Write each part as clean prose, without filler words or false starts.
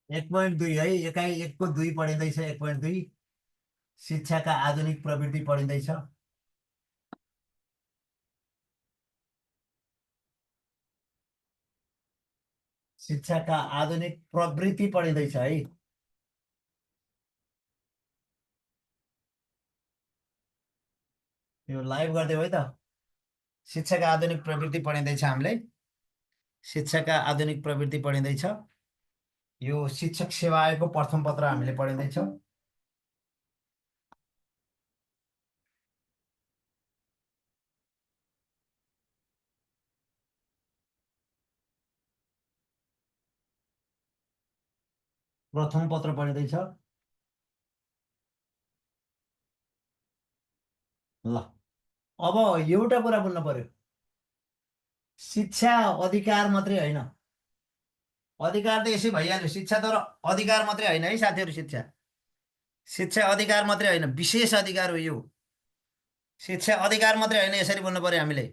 1.2 है, एकाइ 1 को 2 पढिँदैछ। 1.2 शिक्षाका आधुनिक प्रवृत्ति पढिँदैछ। शिक्षाका आधुनिक प्रवृत्ति पढिँदैछ है। यो लाइभ गरिदेऊ है त। शिक्षाका आधुनिक प्रवृत्ति पढिँदैछ हामीले। शिक्षाका आधुनिक प्रवृत्ति पढिँदैछ। यो शिक्षक सेवा आयोगको प्रथम पत्र हामीले पढिँदैछौँ। प्रथम पत्र पढिँदैछ। ल, अब एउटा कुरा बुझ्नु पर्यो। शिक्षा अधिकार मात्रै होइन। अधिकार त यसै भइहाल्यो, शिक्षा तर अधिकार मात्रै होइन है साथीहरू। शिक्षा शिक्षा अधिकार मात्रै होइन, विशेष अधिकार हो यो। शिक्षा अधिकार मात्रै होइन, यसरी बोल्नु पर्यो हामीले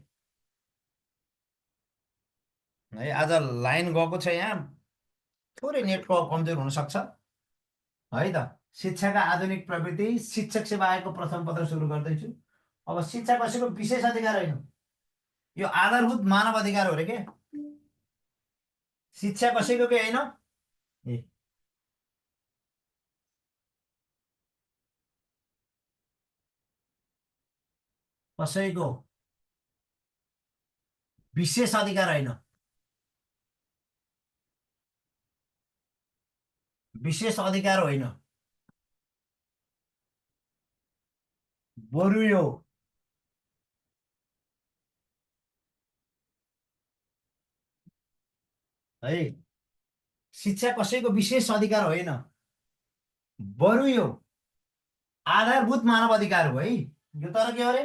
है। आज लाइन गएको छ यहाँ, थोरै नेटको कमजोर हुनसक्छ है त। शिक्षाका आधुनिक प्रवृत्ति, शिक्षक सेवा आयोगको प्रथम पत्र सुरु गर्दैछु। अब शिक्षा कसैको विशेष अधिकार होइन, यो आधारभूत मानव अधिकार हो रे के। शिक्षा कसैको के होइन। ए, कसैको विशेष अधिकार होइन। विशेष अधिकार होइन, बरु यो है। शिक्षा कसैको विशेष अधिकार होइन, बरु यो आधारभूत मानव अधिकार हो है। यो तर के हो रे,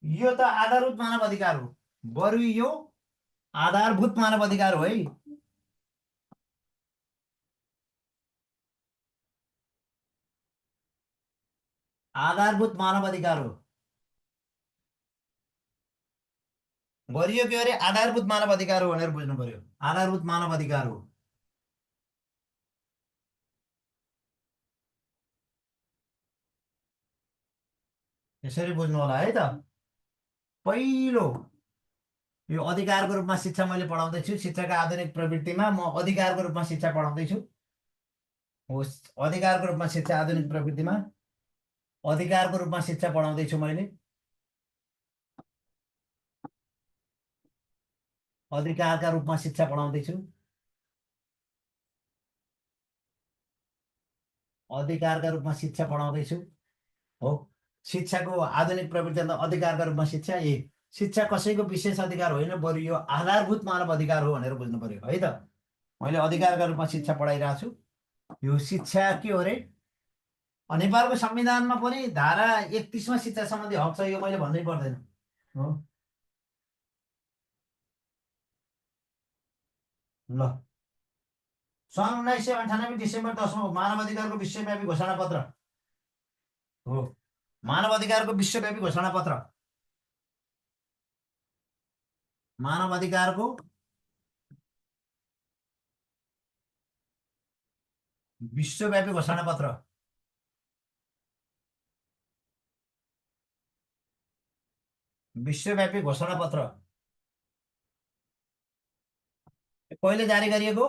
यो त आधारभूत मानव अधिकार हो। बरु यो आधारभूत मानव अधिकार हो है। आधारभूत मानव अधिकार हो। बरु यो के हो रे, आधारभूत मानव अधिकार हो भनेर बुझ्नु पर्यो। आधारभूत मानव अधिकार हो। यसरी बुझ्नु होला है त। पहिलो, यो अधिकारको रूपमा शिक्षा मैले पढाउँदैछु। शिक्षाका आधुनिक प्रवृत्तिमा म अधिकारको रूपमा शिक्षा पढाउँदैछु। होस्, अधिकारको रूपमा शिक्षा आधुनिक प्रवृत्तिमा अधिकारको रूपमा शिक्षा पढाउँदैछु मैले। अधिकारका रूपमा शिक्षा पढाउँदैछु। अधिकारका रूपमा शिक्षा पढाउँदैछु। हो, शिक्षाको आधुनिक प्रवृत्ति अन्त अधिकारका रूपमा शिक्षा। शिक्षा कसैको विशेष अधिकार होइन, बरु यो आधारभूत मानव अधिकार हो भनेर बुझ्नु पर्यो है त। मैले अधिकारका रूपमा शिक्षा पढाइरहेको छु। यो शिक्षा के हो रे, नेपालको संविधानमा पनि धारा 31मा शिक्षा सम्बन्धी हक छ, यो मैले भन्नै पर्दैन हो। ल, सन् 1998 डिसेम्बर 10मा मानव अधिकारको विश्वव्यापी घोषणा पत्र हो। मानव अधिकारको विश्वव्यापी घोषणा पत्र, मानव अधिकारको विश्वव्यापी घोषणा पत्र। विश्वव्यापी घोषणा पत्र कहिले जारी गरिएको?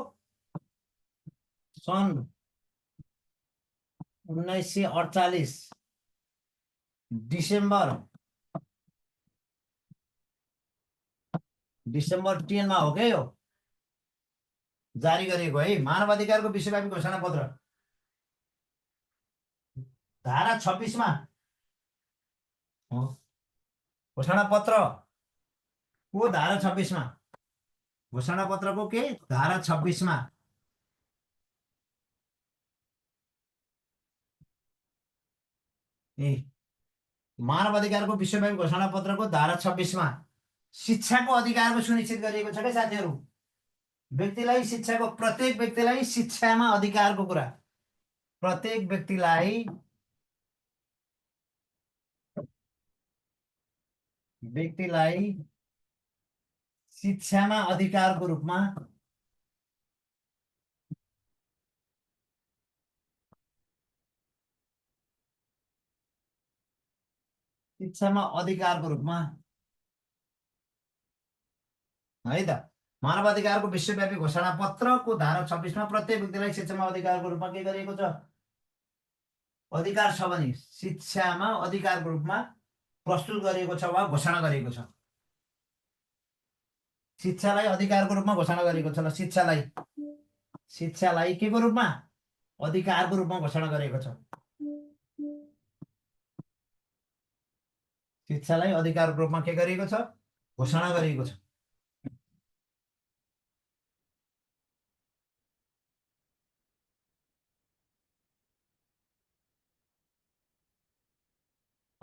सन् 1948 डिसेम्बर डिसेम्बर 10मा हो क्या यो जारी गरिएको है। मानव अधिकारको विश्वव्यापी घोषणा पत्र धारा 26मा हो। घोषणा पत्र को धारा 26मा, घोषणा पत्रको के धारा 26मा ए मानव अधिकारको विश्वव्यापी घोषणा पत्रको धारा 26मा शिक्षाको अधिकारको सुनिश्चित गरिएको छ क्या साथीहरू। व्यक्तिलाई शिक्षाको, प्रत्येक व्यक्तिलाई शिक्षामा अधिकारको कुरा, प्रत्येक व्यक्तिलाई, व्यक्तिलाई शिक्षामा अधिकारको रूपमा शिक्षामा अधिकारको रूपमा है त। मानव अधिकारको विश्वव्यापी घोषणा पत्रको धारा 26 मा प्रत्येक व्यक्तिलाई शिक्षामा अधिकारको रूपमा के गरिएको छ? अधिकार छ भने शिक्षामा अधिकारको रूपमा प्रस्तुत गरिएको छ वा घोषणा गरिएको छ। शिक्षालाई अधिकारको रूपमा घोषणा गरिएको छ। ल, शिक्षालाई शिक्षालाई के को रूपमा? अधिकारको रूपमा घोषणा गरिएको छ। शिक्षालाई अधिकारको रूपमा के गरिएको छ? घोषणा गरिएको छ।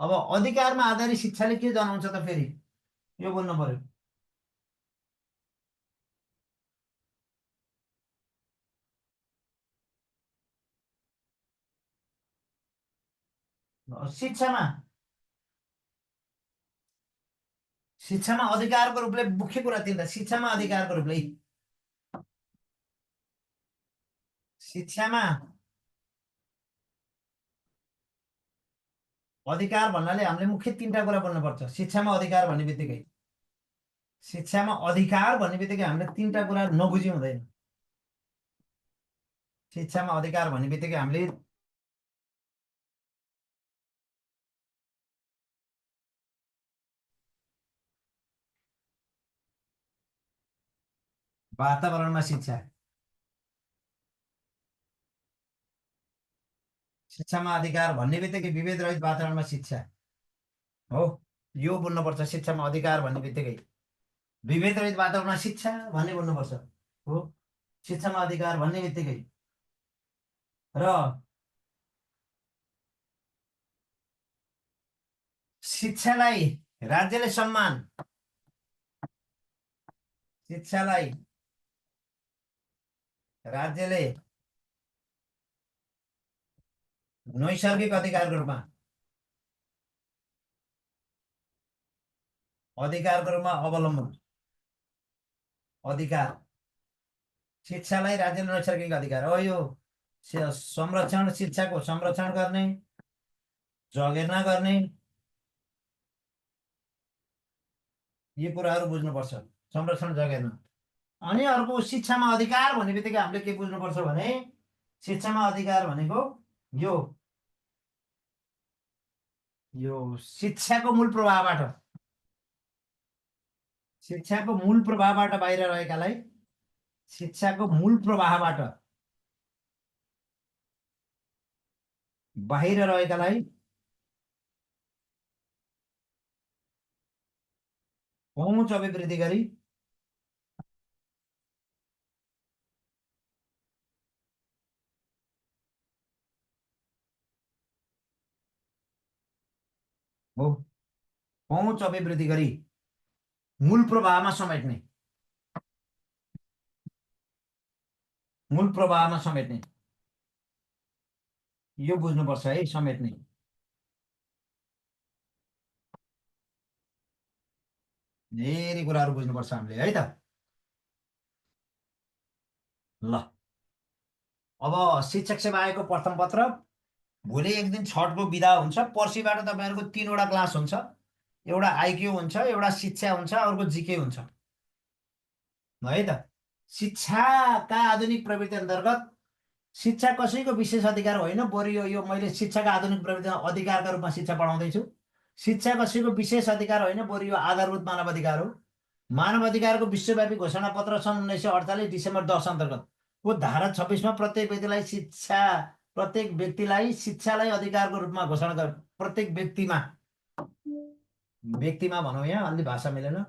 अब अधिकारमा आधारित शिक्षाले के जनाउँछ त फेरि? यो बोल्नु पर्यो। शिक्षामा शिक्षामा अधिकारको रूपले मुख्य कुरा तिनवटा। शिक्षामा अधिकारको रूपले शिक्षामा अधिकार भन्नाले हामीले मुख्य तिनवटा कुरा बोल्नुपर्छ। शिक्षामा अधिकार भन्ने बित्तिकै हामीले तिनवटा कुरा नबुझी हुँदैन। शिक्षामा अधिकार भन्ने बित्तिकै हामीले वातावरणमा शिक्षा, शिक्षामा अधिकार भन्ने बित्तिकै विभेद रहित वातावरणमा शिक्षा हो, यो बोल्नुपर्छ। शिक्षामा अधिकार भन्ने बित्तिकै विभेद रहित वातावरणमा शिक्षा भन्ने बोल्नुपर्छ हो, शिक्षामा अधिकार भन्ने बित्तिकै। र शिक्षालाई राज्यले सम्मान, शिक्षालाई राज्यले नैसर्गिक अधिकारको रूपमा अवलम्बन अधिकार। शिक्षालाई राज्यले नैसर्गिक अधिकार हो, यो संरक्षण, शिक्षाको संरक्षण गर्ने, जगेर्ना गर्ने, यी कुराहरू बुझ्नुपर्छ। संरक्षण, जगेर्ना। अनि अर्को शिक्षामा अधिकार भन्ने बित्तिकै हामीले के बुझ्नुपर्छ भने शिक्षामा अधिकार भनेको यो यो शिक्षाको मूल प्रवाहबाट बाहिर रहेकालाई, शिक्षाको मूल प्रवाहबाट बाहिर रहेकालाई पहुँच अभिवृद्धि गरी हो, पहुँच अभिवृद्धि गरी मूल प्रवाहमा समेट्ने, यो बुझ्नुपर्छ है। समेट्ने, धेरै कुराहरू बुझ्नुपर्छ हामीले है त। ल, अब शिक्षक सेवा आयोगको प्रथम पत्र। भोलि एक दिन छठको बिदा हुन्छ। पर्सिबाट तपाईँहरूको 3वटा क्लास हुन्छ। एउटा आइक्यू हुन्छ, एउटा शिक्षा हुन्छ, अर्को जिके हुन्छ है त। शिक्षाका आधुनिक प्रवृत्ति अन्तर्गत शिक्षा कसैको विशेष अधिकार होइन, बरु यो मैले शिक्षाका आधुनिक प्रवृत्ति अधिकारका रूपमा शिक्षा पढाउँदैछु। शिक्षा कसैको विशेष अधिकार होइन, बरु यो आधारभूत मानव अधिकार हो। मानव अधिकारको विश्वव्यापी घोषणा पत्र सन् 1948 डिसेम्बर 10 अन्तर्गत को धारा 26 मा प्रत्येक व्यक्तिलाई शिक्षालाई अधिकारको रूपमा घोषणा गर। प्रत्येक व्यक्तिमा भनौँ, यहाँ अलि भाषा मिलेन।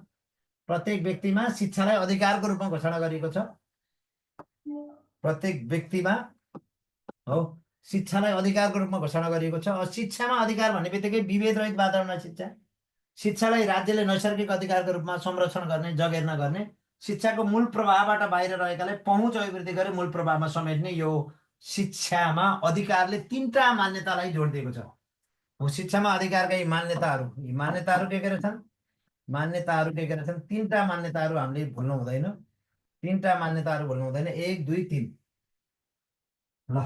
प्रत्येक व्यक्तिमा शिक्षालाई अधिकारको रूपमा घोषणा गरिएको छ। प्रत्येक व्यक्तिमा हो, शिक्षालाई अधिकारको रूपमा घोषणा गरिएको छ। शिक्षामा अधिकार भन्ने बित्तिकै विभेद रहित वातावरणमा शिक्षा, शिक्षालाई राज्यले नैसर्गिक अधिकारको रूपमा संरक्षण गर्ने, जगेर्ना गर्ने, शिक्षाको मूल प्रवाहबाट बाहिर रहेकालाई पहुँच अभिवृद्धि गरी मूल प्रवाहमा समेट्ने, यो शिक्षामा अधिकारले 3टा मान्यतालाई जोड दिएको छ हो। शिक्षामा अधिकारका यी मान्यताहरू के रहेछन्? 3टा मान्यताहरू हामीले भुल्नु हुँदैन। 1 2 3। ल,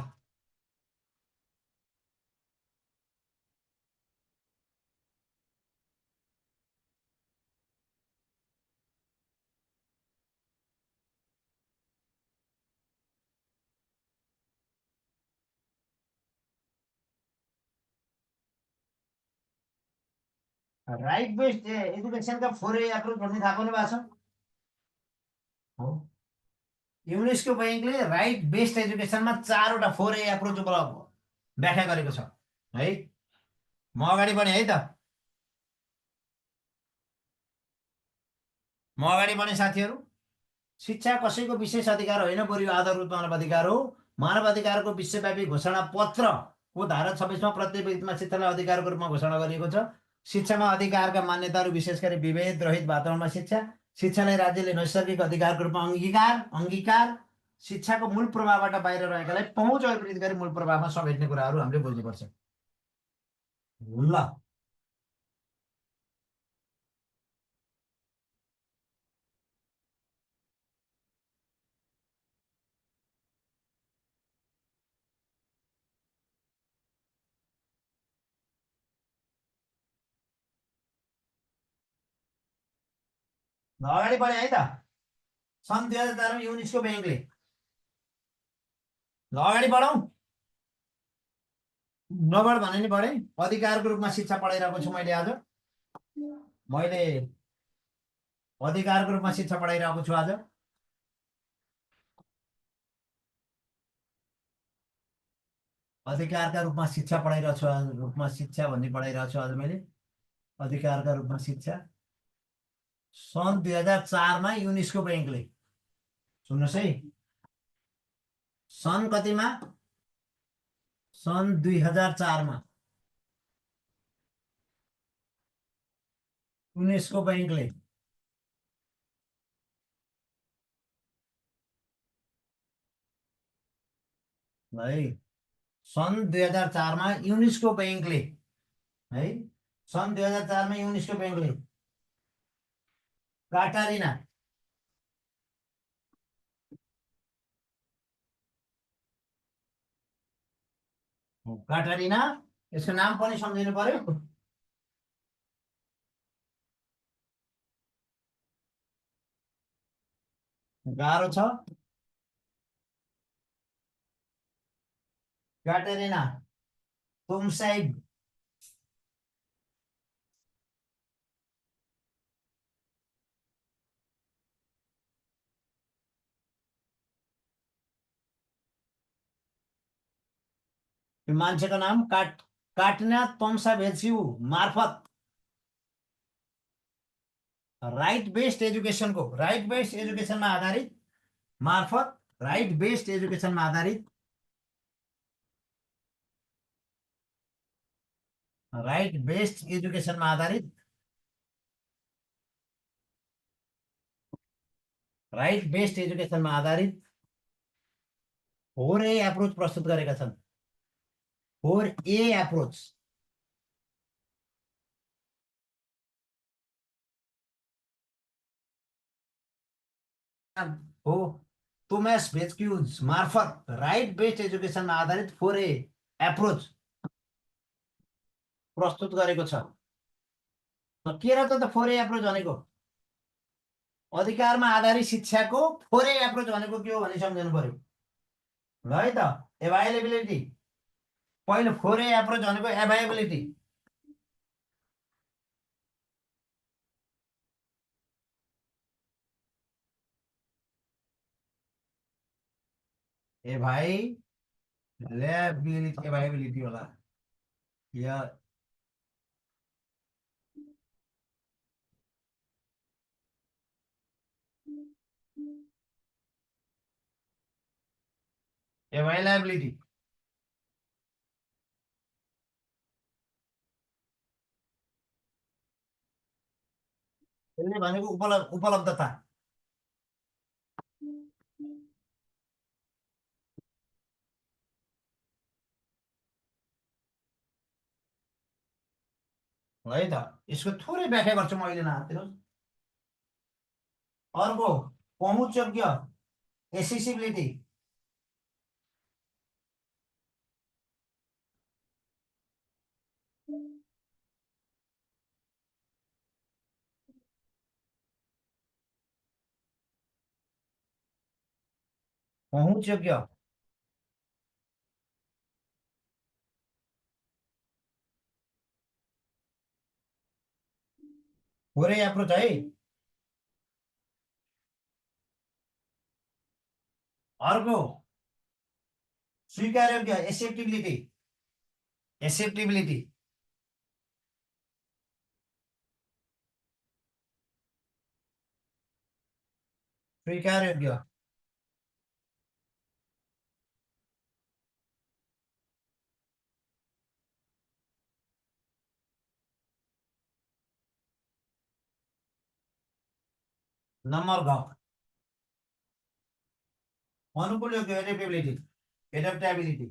राइट बेस्ड एजुकेसनका 4A एप्रोच भन्ने थाहा पाउनु भएको छ हो युनेस्को बैंकले राइट बेस्ड एजुकेसनमा 4वटा 4A एप्रोच उपलब्ध व्याख्या गरेको छ है म अगाडि बढेँ है त म अगाडि बढेँ साथीहरू शिक्षा कसैको विशेष अधिकार होइन बरु यो आधारभूत मानव अधिकार हो मानव अधिकारको विश्वव्यापी घोषणा पत्रको धारा 26मा प्रत्येक व्यक्तिमा शिक्षालाई अधिकारको रूपमा घोषणा गरिएको छ शिक्षामा अधिकारका मान्यताहरू विशेष गरी विभेद रहित वातावरणमा शिक्षा शिक्षालाई राज्यले नैसर्गिक अधिकारको रूपमा अङ्गीकार अङ्गीकार शिक्षाको मूल प्रभावबाट बाहिर रहेकालाई पहुँच विपरीत गरी मूल प्रभावमा समेट्ने कुराहरू हामीले बुझ्नुपर्छ ल अगाडि बढेँ है त सन् 2004मा युनेस्को ब्याङ्कले ल अगाडि बढौँ नबढ भने नि बढेँ अधिकारको रूपमा शिक्षा पढाइरहेको छु मैले अधिकारको रूपमा शिक्षा पढाइरहेको छु आज अधिकारका रूपमा शिक्षा पढाइरहेको छु आज रूपमा शिक्षा भन्ने पढाइरहेको छु आज मैले अधिकारका रूपमा शिक्षा सन् 2004मा युनेस्को ब्याङ्कले सुन्नुहोस् है सन् कतिमा सन् 2004मा युनेस्को ब्याङ्कले है सन् 2004मा युनेस्को ब्याङ्कले है सन् 2004मा युनेस्को ब्याङ्कले काटारिना काटारिना यसको नाम पनि सम्झिनु पर्यो गाह्रो छ काटारिना तोम्साइड यो मान्छेको नाम काटना तोम्साभेल्स्यु मार्फत राइट बेस्ड एजुकेसनमा आधारित मार्फत राइट बेस्ड एजुकेसनमा आधारित राइट बेस्ड एजुकेसनमा आधारित राइट बेस्ड एजुकेसनमा आधारित 4A एप्रोच प्रस्तुत गरेका छन् 4A एप्रोच हो टोमास भेस्क्युज मार्फत राइट बेस्ड एजुकेसनमा आधारित 4A एप्रोच प्रस्तुत गरेको छ के र त 4A एप्रोच भनेको अधिकारमा आधारित शिक्षाको 4A एप्रोच भनेको के हो भने सम्झनु पर्यो ल है त एभाइलेबिलिटी पहिलो 4A एप्रोच भनेको एभाइलेबिलिटी एभाइलेबिलिटी होला या एभाइलेबिलिटी यसले भनेको उपलब्धता है त यसको थोरै व्याख्या गर्छु म अहिले नहातिनुहोस् अर्को पहुँचयोग्य एसेसिबिलिटी पहुँचयोग्य फोरे एप्रोच है। अर्को स्वीकार्योग्य एक्सेप्टेबिलिटी। एक्सेप्टेबिलिटी स्वीकार्योग्य। नंबर घ अनुकूल योग्य एडेप्टेबिलिटी। एडेप्टेबिलिटी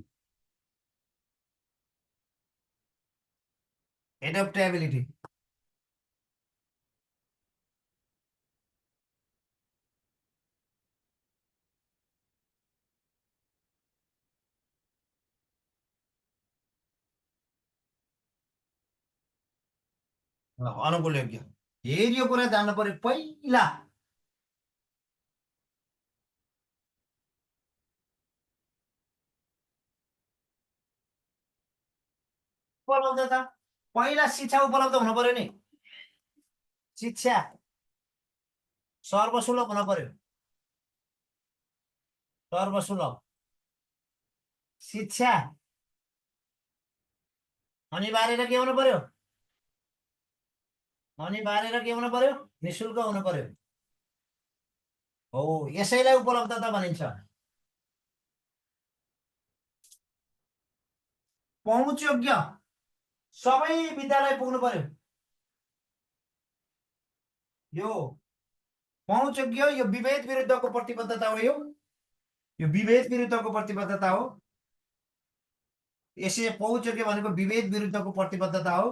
एडेप्टेबिलिटी अनुकूल योग्य। हेर यो कुरा जान्नु पर्यो पहिला। उपलब्धता पहिला शिक्षा उपलब्ध हुनु पर्यो नि। शिक्षा सर्वसुलभ हुन पर्यो। सर्वसुलभ शिक्षा अनिवार्य र के हुनु पर्यो? अनिवार्य र के हुनु पर्यो? निशुल्क हुनु पर्यो। हो यसैलाई उपलब्धता भनिन्छ। पहुँचयोग्य सबै विद्यालय पुग्नु पर्यो। यो पहुँचयोग्य यो विभेद विरुद्धको प्रतिबद्धता हो। यो विभेद विरुद्धको प्रतिबद्धता हो। यसै पहुँचयोग्य भनेको विभेद विरुद्धको प्रतिबद्धता हो।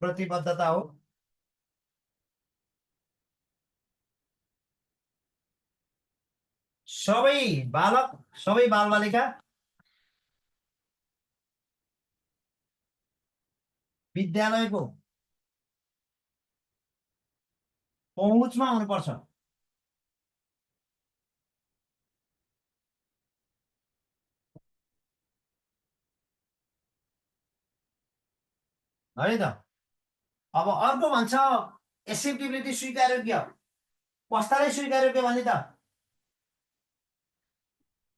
प्रतिबद्धता हो। सबै बालक सबै बालबालिका विद्यालयको पहुँचमा हुनुपर्छ। है त। अब अर्को भन्छ एक्सेप्टेबिलिटी स्वीकार्योग्य। कस्तालाई स्वीकार्योग्य भने त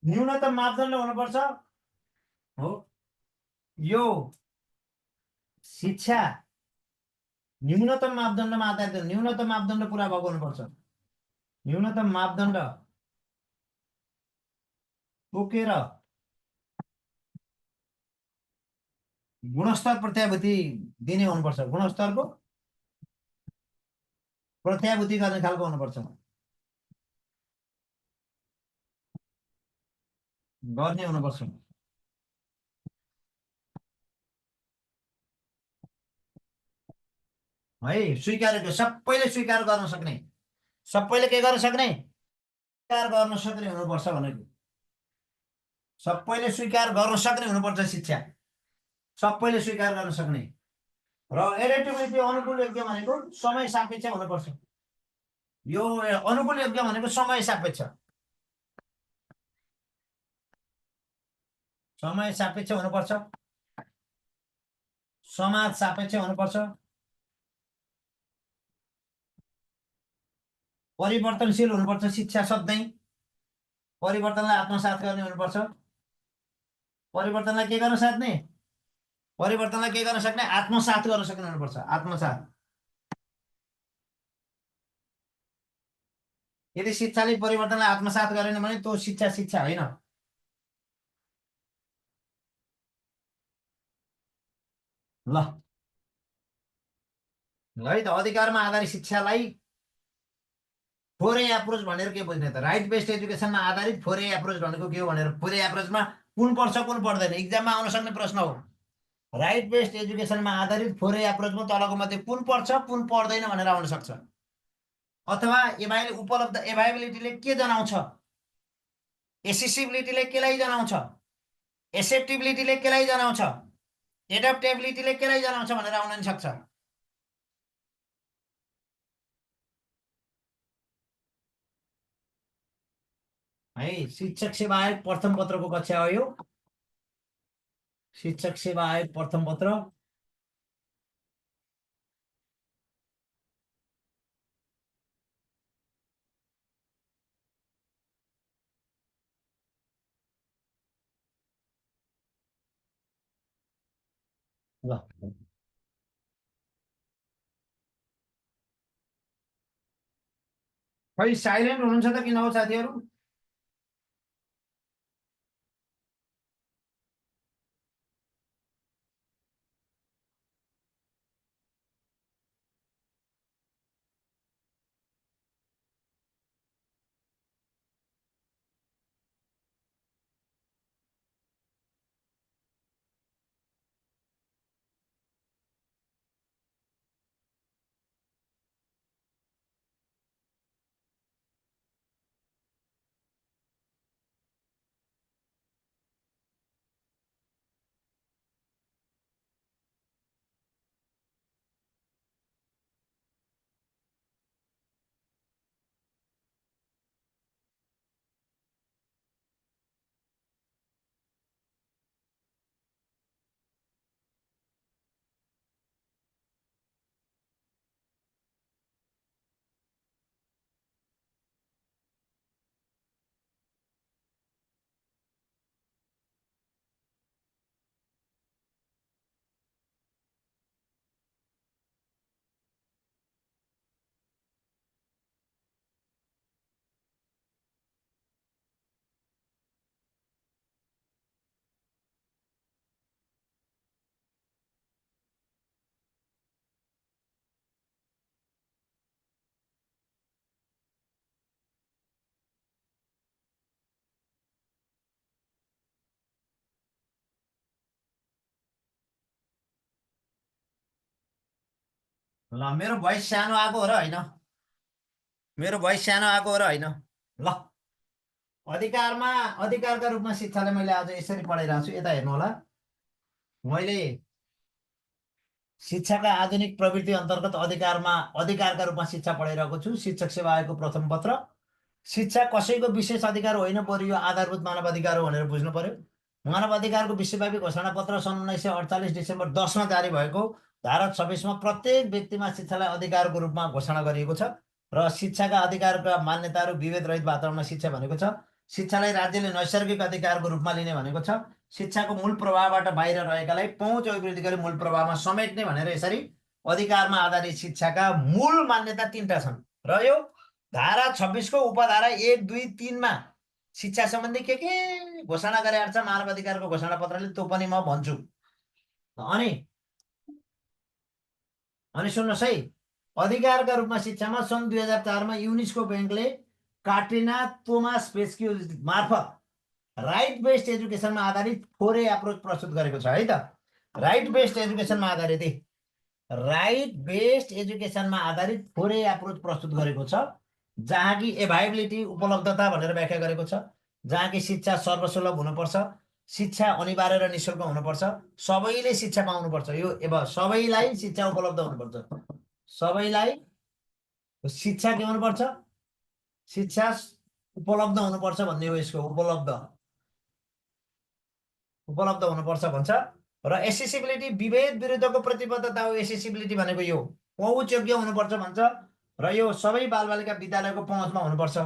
न्यूनतम मापदण्ड हुनुपर्छ। हो यो शिक्षा न्यूनतम मापदण्डमा आधारित न्यूनतम मापदण्ड पुरा भएको हुनुपर्छ। न्यूनतम मापदण्ड तोकेर गुणस्तर प्रत्याभूति दिने हुनुपर्छ। गुणस्तरको प्रत्याभूति गर्ने खालको हुनुपर्छ। गर्ने हुनुपर्छ। है स्वीकार्योग्य सबैले स्वीकार गर्न सक्ने। सबैले के गर्न सक्ने? स्वीकार गर्न सक्ने हुनुपर्छ भनेको। सबैले स्वीकार गर्न सक्ने हुनुपर्छ शिक्षा। सबैले स्वीकार गर्न सक्ने। र एडेप्टेबिलिटी अनुकूल योग्य भनेको समय सापेक्ष हुनुपर्छ। यो अनुकूल योग्य भनेको समय सापेक्ष। समय सापेक्ष हुनुपर्छ। समाज सापेक्ष हुनुपर्छ। परिवर्तनशील हुनुपर्छ। शिक्षा सधैँ परिवर्तनलाई आत्मसात गर्ने हुनुपर्छ। परिवर्तनलाई के गर्न सक्ने? परिवर्तनलाई के गर्न सक्ने? आत्मसात गर्न सक्ने हुनुपर्छ। आत्मसात। यदि शिक्षाले परिवर्तनलाई आत्मसात गरेन भने त्यो शिक्षा शिक्षा होइन। ल है त। अधिकारमा आधारित शिक्षालाई फोरे एप्रोच भनेर के बुझ्ने त? राइट बेस्ड एजुकेसनमा आधारित फोरे एप्रोच भनेको के हो भनेर। फोरे एप्रोचमा कुन पर्छ कुन पर्दैन इक्जाममा आउन सक्ने प्रश्न हो। राइट बेस्ड एजुकेसनमा आधारित फोरे एप्रोचमा तलको मध्ये कुन पर्छ कुन पर्दैन भनेर आउन सक्छ। अथवा उपलब्ध एभाइबिलिटीले के जनाउँछ? एसेसिबिलिटीले केलाई जनाउँछ? एक्सेप्टेबिलिटीले केलाई जनाउँछ? एडप्टेबिलिटीले केलाई जनाउँछ भनेर आउन नि सक्छ। है शिक्षक सेवा आयोग प्रथम पत्रको कक्षा हो यो। शिक्षक सेवा आयोग प्रथम पत्र ल खै साइलेन्ट हुनुहुन्छ त किन हो साथीहरू? ल मेरो भोइस सानो आएको हो र होइन? मेरो भोइस सानो आएको हो र होइन? ल अधिकारमा अधिकारका रूपमा शिक्षालाई मैले आज यसरी पढाइरहेको छु, यता हेर्नु होला। मैले शिक्षाका आधुनिक प्रवृत्ति अन्तर्गत अधिकारमा अधिकारका रूपमा शिक्षा पढाइरहेको छु। शिक्षक सेवा आयोगको प्रथम पत्र। शिक्षा कसैको विशेष अधिकार होइन, बरु यो आधारभूत मानव अधिकार हो भनेर बुझ्नु पर्यो। मानव अधिकारको विश्वव्यापी घोषणा पत्र सन् 1948 डिसेम्बर 10मा जारी भएको धारा 26मा प्रत्येक व्यक्तिमा शिक्षालाई अधिकारको रूपमा घोषणा गरिएको छ र शिक्षाका अधिकारका मान्यताहरू विभेद रहित वातावरणमा शिक्षा भनेको छ। शिक्षालाई राज्यले नैसर्गिक अधिकारको रूपमा लिने भनेको छ। शिक्षाको मूल प्रभावबाट बाहिर रहेकालाई पहुँच अभिवृद्धि गरी मूल प्रभावमा समेट्ने भनेर यसरी अधिकारमा आधारित शिक्षाका मूल मान्यता तीनटा छन्। र यो धारा 26को उपधारा 1, 2, 3मा शिक्षा सम्बन्धी के घोषणा गरेको छ मानव अधिकारको घोषणा पत्रले, त्यो पनि म भन्छु। अनि अनि सुन्नुहोस् है, अधिकारका रूपमा शिक्षामा सन् 2004मा युनेस्को ब्याङ्कले काट्रिना तोमास पेस्क्यु मार्फत राइट बेस्ड एजुकेसनमा आधारित 4A एप्रोच प्रस्तुत गरेको छ है त। राइट बेस्ड एजुकेसनमा आधारित राइट बेस्ड एजुकेसनमा आधारित 4A एप्रोच प्रस्तुत गरेको छ, जहाँ कि एभाइबिलिटी उपलब्धता भनेर व्याख्या गरेको छ, जहाँ कि शिक्षा सर्वसुलभ हुनुपर्छ, शिक्षा अनिवार्य र निःशुल्क हुनुपर्छ, सबैले शिक्षा पाउनुपर्छ, यो सबैलाई शिक्षा उपलब्ध हुनुपर्छ, सबैलाई शिक्षा के हुनुपर्छ, शिक्षा उपलब्ध हुनुपर्छ भन्ने हो यसको, उपलब्ध हुनुपर्छ भन्छ। र एसेसिबिलिटी विभेद विरुद्धको प्रतिबद्धता हो एसेसिबिलिटी भनेको, यो पहुँच योग्य हुनुपर्छ भन्छ। र यो सबै बालबालिका विद्यालयको पहुँचमा हुनुपर्छ,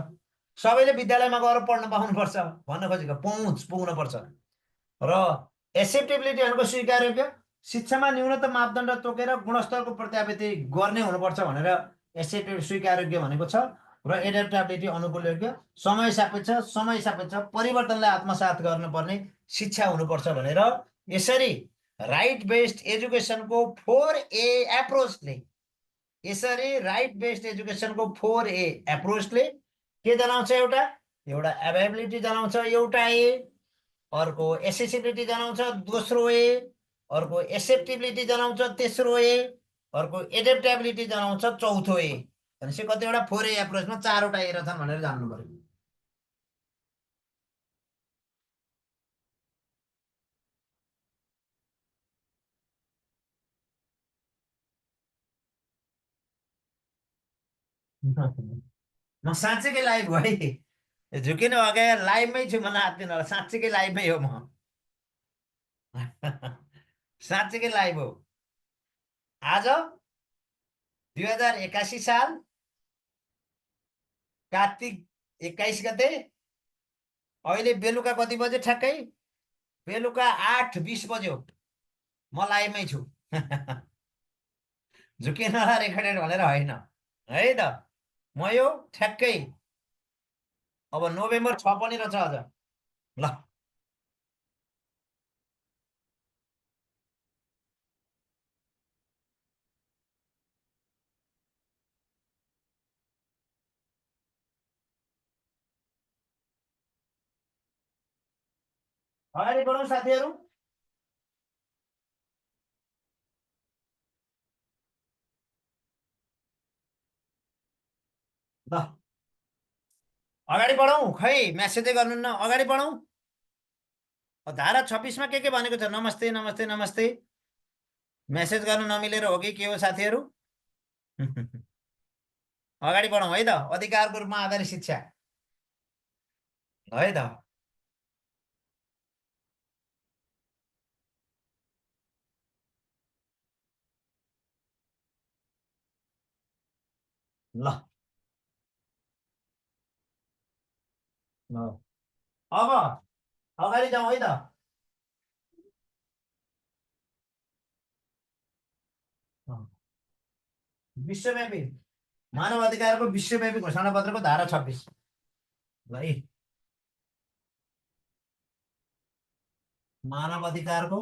सबैले विद्यालयमा गएर पढ्न पाउनुपर्छ भन्न खोजेको, पहुँच पुग्नुपर्छ। र एक्सेप्टेबिलिटी भनेको स्वीकार योग्य, शिक्षामा न्यूनतम मापदण्ड तोकेर गुणस्तरको प्रत्याभूति गर्ने हुनुपर्छ भनेर एक्सेप्टेड स्वीकार योग्य भनेको छ। र एडेप्टेबिलिटी अनुकूल योग्य, समय सापेक्ष परिवर्तनलाई आत्मसात गर्नुपर्ने शिक्षा हुनुपर्छ भनेर यसरी राइट बेस्ड एजुकेसनको 4A एप्रोचले, यसरी राइट बेस्ड एजुकेसनको 4A एप्रोचले के जनाउँछ, एउटा एभाइबिलिटी जनाउँछ एउटा ए, अर्को एसेसिबिलिटी जनाउँछ दोस्रो ए, अर्को एक्सेप्टेबिलिटी जनाउँछ तेस्रो ए, अर्को एडेप्टेबिलिटी जनाउँछ चौथो ए। भनेपछि कतिवटा 4A एप्रोचमा 4वटा ए रहेछन् भनेर जान्नु पर्यो। म साँच्चैकै लाइभ हो है, झुकिनु अघि लाइभमै छु, म नाच्दिनँ होला, साँच्चैकै लाइभमै हो म। साँच्चैकै लाइभ हो। आज 2081 साल कार्तिक 21 गते, अहिले बेलुका कति बजे ठ्याक्कै? बेलुका 8:20 बज्यो। म लाइभमै छु। झुकेन होला रेकर्डेड भनेर होइन है त। म यो ठ्याक्कै अब नोभेम्बर 6 पनि रहेछ अझ। ल अगाडि बढौँ साथीहरू। ल अगाडि बढौँ, खै म्यासेजै गर्नुहुन्न, अगाडि बढौँ। धारा 26मा के भनेको छ? नमस्ते नमस्ते नमस्ते। मेसेज गर्नु नमिलेर हो कि के हो साथीहरू? अगाडि बढौँ है त। अधिकारको रूपमा आधारित शिक्षा है त। ल ल अब अगाडि जाउँ है त। विश्वव्यापी मानव अधिकारको विश्वव्यापी घोषणा पत्रको धारा 26। ल है, मानव अधिकारको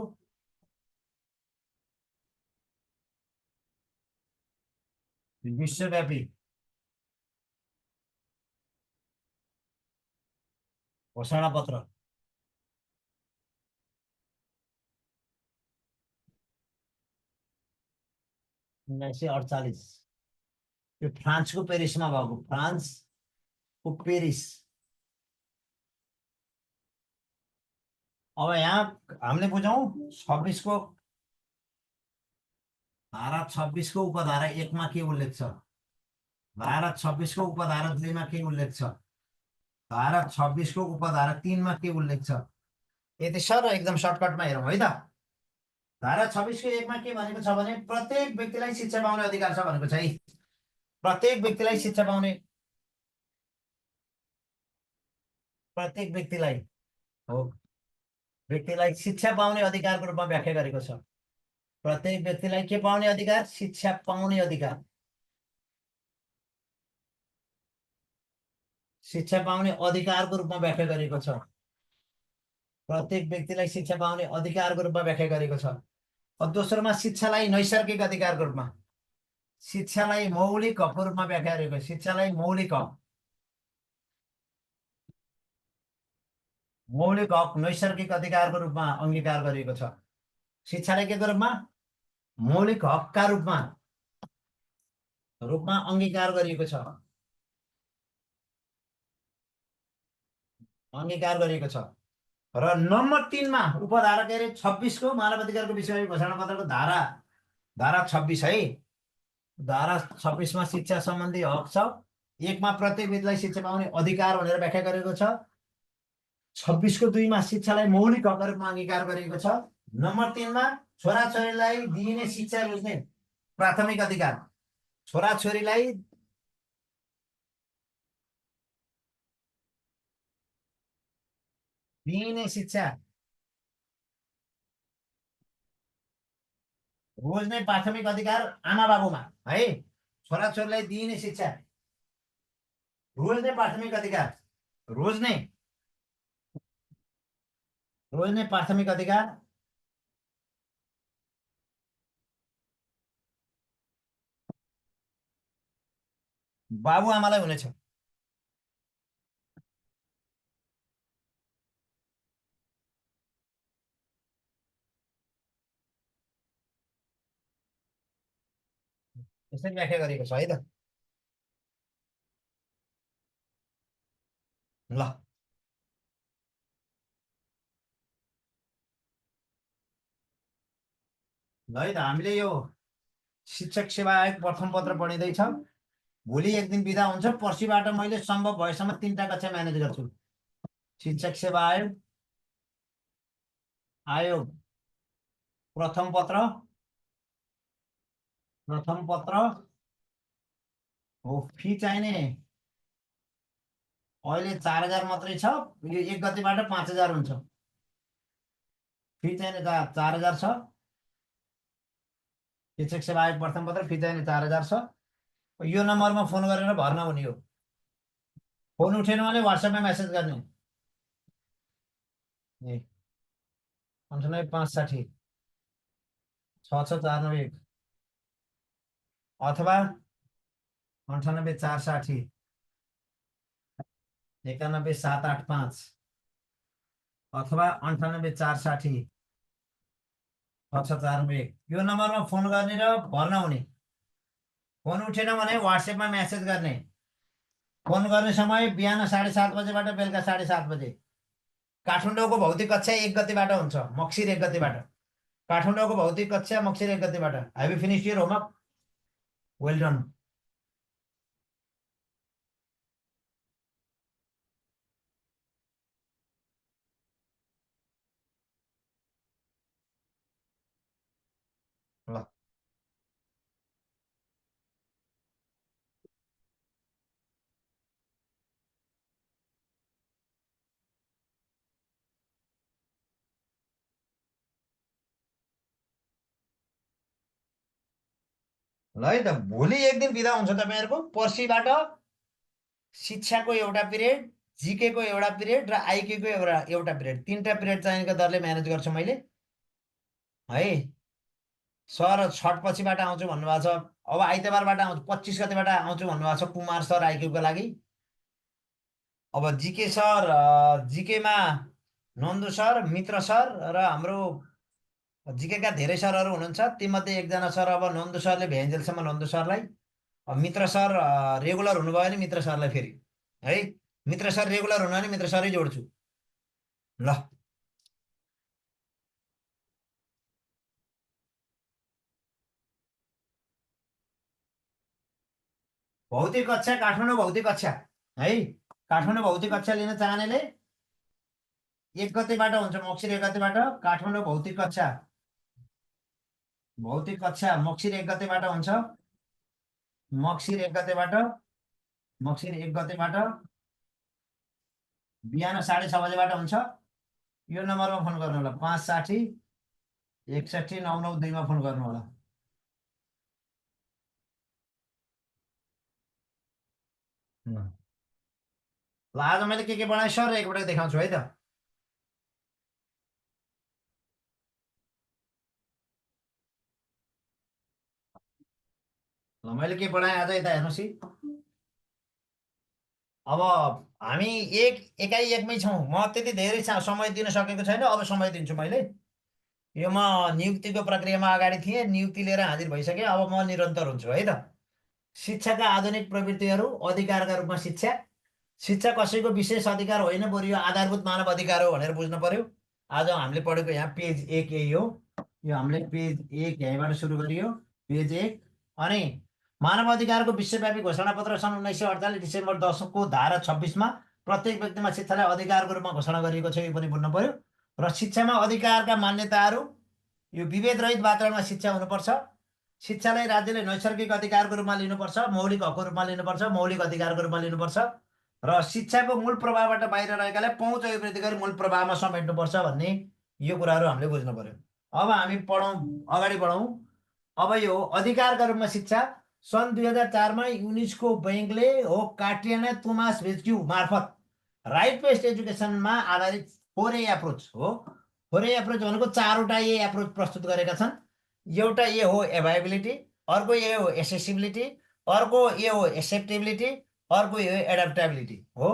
विश्वव्यापी घोषणा पत्र। 1948। यो फ्रान्सको पेरिसमा भएको, फ्रान्सको पेरिस। अब यहाँ हामीले बुझौँ 26को धारा 26को उपधारा 1मा के उल्लेख छ? धारा 26को उपधारा 2मा के उल्लेख छ? धारा 26को उपधारा 3मा के उल्लेख छ? यति सर एकदम सर्टकटमा हेरौँ है त। धारा 26को 1मा के भनेको छ भने प्रत्येक व्यक्तिलाई शिक्षा पाउने अधिकार छ भनेको छ है। प्रत्येक व्यक्तिलाई शिक्षा पाउने, प्रत्येक व्यक्तिलाई हो, व्यक्तिलाई शिक्षा पाउने अधिकारको रूपमा व्याख्या गरेको छ। प्रत्येक व्यक्तिलाई के पाउने अधिकार? शिक्षा पाउने अधिकार। शिक्षा पाउने अधिकारको रूपमा व्याख्या गरेको छ। प्रत्येक व्यक्तिलाई शिक्षा पाउने अधिकारको रूपमा व्याख्या गरेको छ। अब दोस्रोमा शिक्षालाई नैसर्गिक अधिकारको रूपमा, शिक्षालाई मौलिक हकको रूपमा व्याख्या गरेको छ। शिक्षालाई मौलिक हक, मौलिक हक नैसर्गिक अधिकारको रूपमा अङ्गीकार गरिएको छ। शिक्षालाई के को रूपमा? मौलिक हकका रूपमा रूपमा अङ्गीकार गरिएको छ, अङ्गीकार गरिएको छ। र नम्बर 3मा उपधारा के अरे 26को मानव अधिकारको विषयमा घोषणा पत्रको धारा धारा 26 है। धारा 26मा शिक्षा सम्बन्धी हक छ। 1मा प्रत्येक व्यक्तिलाई शिक्षा पाउने अधिकार भनेर व्याख्या गरेको छ। 26को 2मा शिक्षालाई मौलिक हकका रूपमा अङ्गीकार गरिएको छ। नम्बर 3मा छोराछोरीलाई दिइने शिक्षा बुझ्ने प्राथमिक अधिकार, छोराछोरीलाई दिइने शिक्षा रोज्ने प्राथमिक अधिकार आमा बाबुमा है। छोराछोरीलाई दिइने शिक्षा रोज्ने प्राथमिक अधिकार, रोज्ने रोज्ने प्राथमिक अधिकार बाबुआमालाई हुनेछ। यसरी व्याख्या गरिएको छ है त। ल ल है त, हामीले यो शिक्षक सेवा आयोग प्रथम पत्र पढिँदैछ। भोलि एक दिन बिदा हुन्छ, पर्सिबाट मैले सम्भव भएसम्म 3टा कक्षा म्यानेज गर्छु। शिक्षक सेवा आयोग आयोग प्रथम पत्र, प्रथम पत्र हो। फी चाहिने अहिले 4000 मात्रै छ। यो 1 गतेबाट 5000 हुन्छ। फी चाहिने 4000 छ। शिक्षक सेवा आयोग प्रथम पत्र फी चाहिँ नि 4,000 छ। यो नम्बरमा फोन गरेर भर्ना हुने हो। फोन उठेन भने व्हाट्सएपमा मेसेज गर्ने। ए 98 560 6641 अथवा 98 460 91 785 अथवा 98 460 6641 यो नम्बरमा फोन गर्ने र भर्ना हुने। फोन उठेन भने व्हाट्सएपमा मेसेज गर्ने। फोन गर्ने समय बिहान 7:30 बजेबाट बेलुका 7:30 बजे। काठमाडौँको भौतिक कक्षा 1 गतेबाट हुन्छ, मक्सिर 1 गतेबाट। काठमाडौँको भौतिक कक्षा मक्सिर 1 गतेबाट। Have you finished your homework? Well done. ल ल है त, भोलि एक दिन बिदा हुन्छ तपाईँहरूको। पर्सिबाट शिक्षाको एउटा पिरियड, जिके को एउटा पिरियड र आइके को एउटा पिरियड, 3टा पिरियड चाहिने दरले म्यानेज गर्छु मैले है। सर छठ पछिबाट आउँछु भन्नुभएको छ। अब आइतबारबाट आउँछु, 25 गतेबाट आउँछु भन्नुभएको छ कुमार सर आइक्यूको लागि। अब जिके सर, जिकेमा नन्दु सर, मित्र सर र हाम्रो जिकेका धेरै सरहरू हुनुहुन्छ। तीमध्ये एकजना सर, अब नन्दु सरले भ्याइन्जेलसम्म नन्दु सरलाई, अब मित्र सर रेगुलर हुनुभयो भने मित्र सरलाई फेरि है। मित्र सर रेगुलर हुनु भने मित्र सरै जोड्छु। ल भौतिक कक्षा, काठमाडौँ भौतिक कक्षा है। काठमाडौँ भौतिक कक्षा लिन चाहनेले 1 गतेबाट हुन्छ, मक्सिर 1 गतेबाट। काठमाडौँ भौतिक कक्षा, भौतिक कक्षा मक्सिर 1 गतेबाट हुन्छ। मक्सिर 1 गतेबाट, मक्सिर 1 गतेबाट बिहान 6:30 बजेबाट हुन्छ। यो नम्बरमा फोन गर्नु होला, 560 61 992 मा फोन गर्नु होला। ल आज मैले के बनाएँ सर एकपटक देखाउँछु है त। ल मैले के बनाएँ आज यता हेर्नुहोस् है। अब हामी एकाइ एकमै छौँ। म त्यति धेरै समय दिन सकेको छैन, अब समय दिन्छु मैले। यो म नियुक्तिको प्रक्रियामा अगाडि थिएँ, नियुक्ति लिएर हाजिर भइसकेँ, अब म निरन्तर हुन्छु है त। शिक्षाका आधुनिक प्रवृत्तिहरू, अधिकारका रूपमा शिक्षा। शिक्षा कसैको विशेष अधिकार होइन, बरु यो आधारभूत मानव अधिकार हो भनेर बुझ्नु पर्यो। आज हामीले पढेको यहाँ पेज 1 यही हो। यो हामीले पेज 1 यहीँबाट सुरु गरियो, पेज 1। अनि मानव अधिकारको विश्वव्यापी घोषणापत्र सन् 1948 डिसेम्बर 10 को धारा 26मा प्रत्येक व्यक्तिमा शिक्षालाई अधिकारको रूपमा घोषणा गरिएको छ, यो पनि बुझ्नु पर्यो। र शिक्षामा अधिकारका मान्यताहरू, यो विभेद रहित वातावरणमा शिक्षा हुनुपर्छ। शिक्षालाई राज्यले नैसर्गिक अधिकारको रूपमा लिनुपर्छ, मौलिक हकको रूपमा लिनुपर्छ, मौलिक अधिकारको रूपमा लिनुपर्छ। र शिक्षाको मूल प्रभावबाट बाहिर रहेकालाई पहुँच अभिवृद्धि गरी मूल प्रभावमा समेट्नुपर्छ भन्ने यो कुराहरू हामीले बुझ्नु पर्यो। अब हामी पढौँ, अगाडि बढौँ। अब यो अधिकारका रूपमा शिक्षा सन् 2004मा युनेस्को बैङ्कले हो काट्रियाना तोमास भेच्क्यु मार्फत राइट बेस्ड एजुकेसनमा आधारित 4A एप्रोच हो। 4A एप्रोच भनेको 4वटा ए एप्रोच प्रस्तुत गरेका छन्। एउटा ए हो एभाइबिलिटी, अर्को ए हो एसेसिबिलिटी, अर्को ए हो एक्सेप्टेबिलिटी, अर्को ए हो एडाप्टेबिलिटी हो।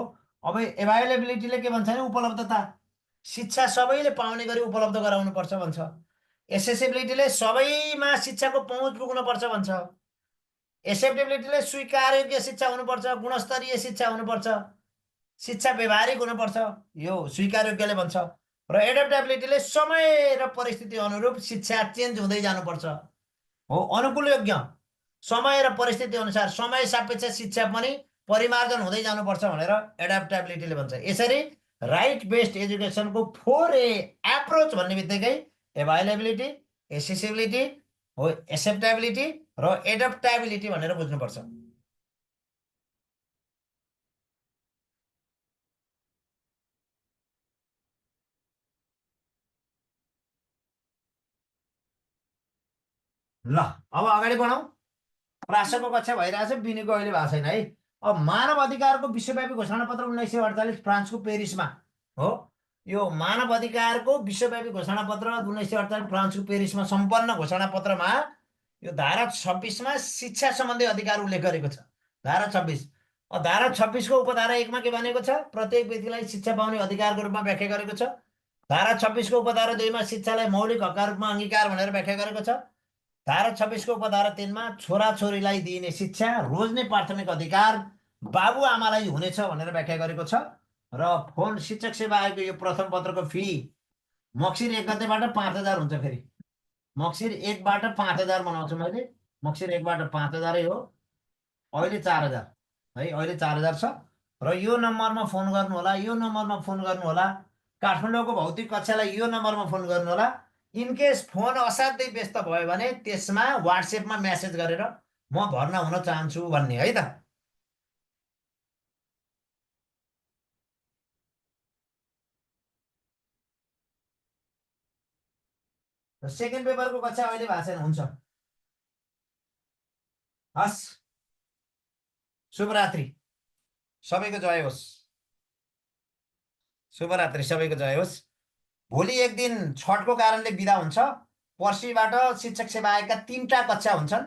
अब एभाइलेबिलिटीले के भन्छ भने उपलब्धता, शिक्षा सबैले पाउने गरी उपलब्ध गराउनुपर्छ भन्छ। एसेसिबिलिटीले सबैमा शिक्षाको पहुँच पुग्नुपर्छ भन्छ। एक्सेप्टेबिलिटीले स्वीकार्योग्य शिक्षा हुनुपर्छ, गुणस्तरीय शिक्षा हुनुपर्छ, शिक्षा व्यवहारिक हुनुपर्छ, यो स्वीकार्योग्यले भन्छ। र एडाप्टेबिलिटीले समय र परिस्थिति अनुरूप शिक्षा चेन्ज हुँदै जानुपर्छ हो, अनुकूल योग्य, समय र परिस्थिति अनुसार समय सापेक्ष शिक्षा पनि परिमार्जन हुँदै जानुपर्छ भनेर एडाप्टेबिलिटीले भन्छ। यसरी राइट बेस्ड एजुकेसनको 4A एप्रोच भन्ने बित्तिकै एभाइलेबिलिटी, एसेसिबिलिटी हो, एक्सेप्टेबिलिटी र एडप्टेबिलिटी भनेर बुझ्नुपर्छ। ल अब अगाडि बढौँ। प्रासको कक्षा भइरहेछ, बिनीको अहिले भएको छैन है। अब मानव अधिकारको विश्वव्यापी घोषणापत्र 1948 फ्रान्सको पेरिसमा हो। यो मानव अधिकारको विश्वव्यापी घोषणापत्र 1948 फ्रान्सको पेरिसमा सम्पन्न घोषणापत्रमा यो धारा 26मा शिक्षा सम्बन्धी अधिकार उल्लेख गरेको छ। धारा 26। धारा 26को उपधारा 1मा के भनेको छ? प्रत्येक व्यक्तिलाई शिक्षा पाउने अधिकारको रूपमा व्याख्या गरेको छ। धारा 26को उपधारा 2मा शिक्षालाई मौलिक हकका रूपमा अङ्गीकार भनेर व्याख्या गरेको छ। धारा 26को उपधारा 3मा छोराछोरीलाई दिइने शिक्षा, रोज्ने प्राथमिक अधिकार बाबुआमालाई हुनेछ भनेर व्याख्या गरेको छ। र फोन शिक्षक सेवा आयोगको यो प्रथम पत्रको फी मक्सिर 1 गतेबाट 5,000 हुन्छ। फेरि मक्सिर 1बाट 5,000 बनाउँछु मैले। मक्सिर 1बाट 5,000 हो। अहिले 4,000 है, अहिले 4,000 छ। र यो नम्बरमा फोन गर्नु होला, यो नम्बरमा फोन गर्नु होला। काठमाडौँको भौतिक कक्षालाई यो नम्बरमा फोन गर्नु होला। इनकेस फोन असाध्यै व्यस्त भयो भने त्यसमा वाट्सएपमा मेसेज गरेर म भर्ना हुन चाहन्छु भन्ने है त। सेकेन्ड पेपरको कक्षा अहिले भएको छैन। हुन्छ, हस्, शुभरात्रि, सबैको जय होस्। शुभरात्रि, सबैको जय होस्। भोलि एक दिन छठको कारणले बिदा हुन्छ। पर्सिबाट शिक्षक सेवा आयोगका 3टा कक्षा हुन्छन्।